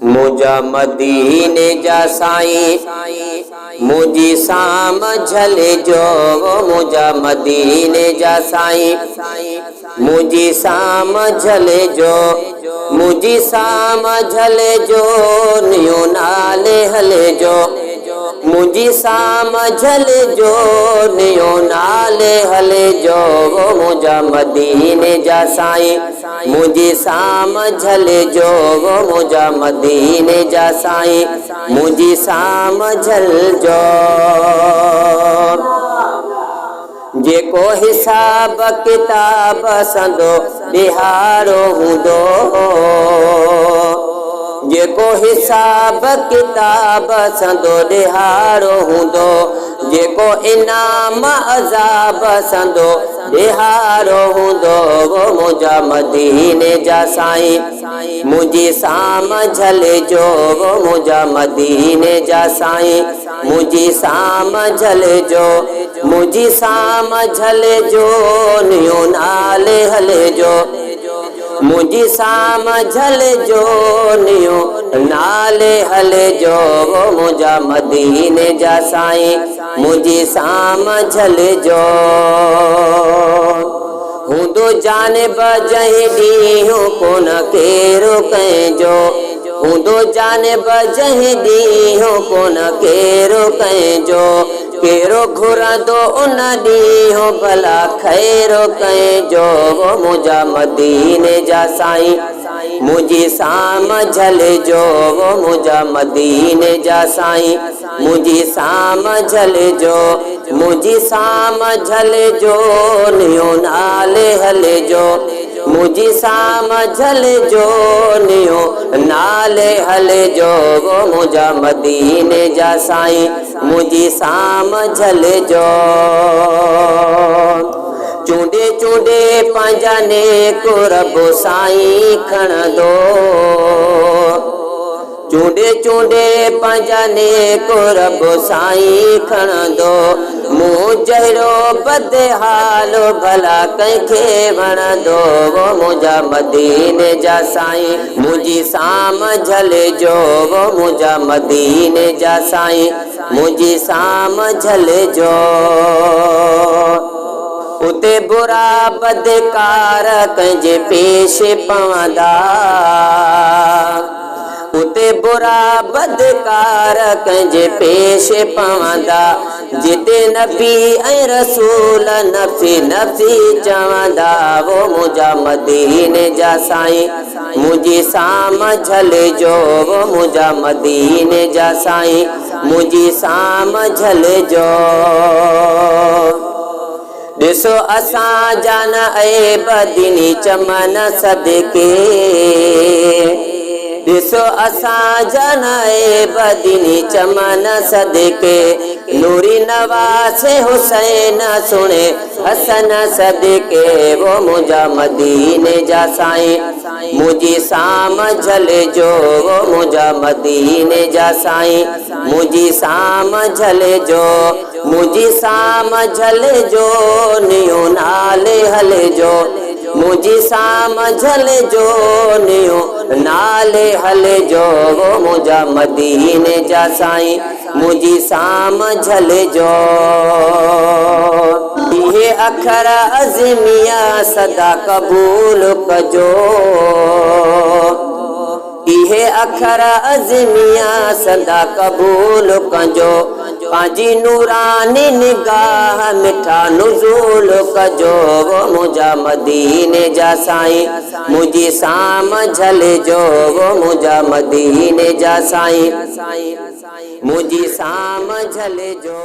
मुझा मदीने जा साईं मुझी समझल जो। मुझा मदीने जा साईं मुझी समझल जो। मुझी समझल जो नियो नाले हले जो। मुझी समझल जो नियो नाले हले जो। मुझा मदीने जा साईं मुझी समझल जो। मुझा मदीने जा साईं मुझी समझल जो। जेको हिसाब किताब संदो बिहारो हूंदो। जेको हिसाब किताब संदो बिहारो हूंदो। जेको इनाम अज़ाब संदो बिहारो हूंदो। मुझा मदीने जा साईं मुझी समझल जो। मुझा मदीने जा साईं मुझी समझल जो। मुझी समझल जो नियो नाले हले जो। मुझी समझल जो नियो नाले हले जो। मुझा मदीने जा साईं मुझी समझल जो। हूंदो जानिब जहीं ॾींहुं कोन केरो कंहिंजो। हूंदो जानिब जहीं ॾींहुं कोन केरो कंहिंजो। केरो घुरंदो उन ॾींहुं भला खैरो कंहिंजो। मुझा मदीने जा साईं मुझी समझल जो। मुझा मदीने जा साईं मुझी समझल जो। मुझी समझल जो नियो नाले हले जो। मुझी समझल जो नियो नाले हले जो। मुझा मदीने जा साईं मुझी समझल जो। चूंडे चूंडे पंहिंजा नेक रब साईं खणंदो। चूंडे चूंडे पंहिंजा नेक रब साईं खणंदो। मूं जहिड़ो बदहाल भला कंहिंखे वणंदो। मुझा मदीने जा साईं मुझी समझल जो। मुझा मदीने जा साईं मुझी समझल जो। उते बुरा बदकार कंहिंजे पेश पवंदा। उते बुरा बदकार कंहिंजे पेश पवंदा। जिते नबी ऐं रसूल नफ़ी नफ़ी चवंदा। मुझा मदीने जा साईं मुझी समझल जो। मुझा मदीने जा साईं मुझी समझल जो। ॾिसो असां जान ऐब दीनी चमन सदके। ॾिसो असां जान ऐब दीनी चमन सदके। नूरी नवाज़े हुसैन सुणे हसन सदके। मुझा मदीने जा साईं मुझी समझल जो। मुझा मदीने जा साईं मुझी समझल जो। मुझी समझल जो नियो नाले हले जो। मुझी समझल जो नियो नाले हले जो। मुझा मदीने जा साईं मुझी समझल जो। इहे अखर अज़मिया सदा क़बूल कजो। इहे अखर अज़मिया सदा क़बूल कजो। पंहिंजी नूरानी निगाह मिठा नुज़ूल कजो। मुझा मदीने जा साईं मुझी समझल जो। मुझा मदीने जा साईं मुझी समझल जो।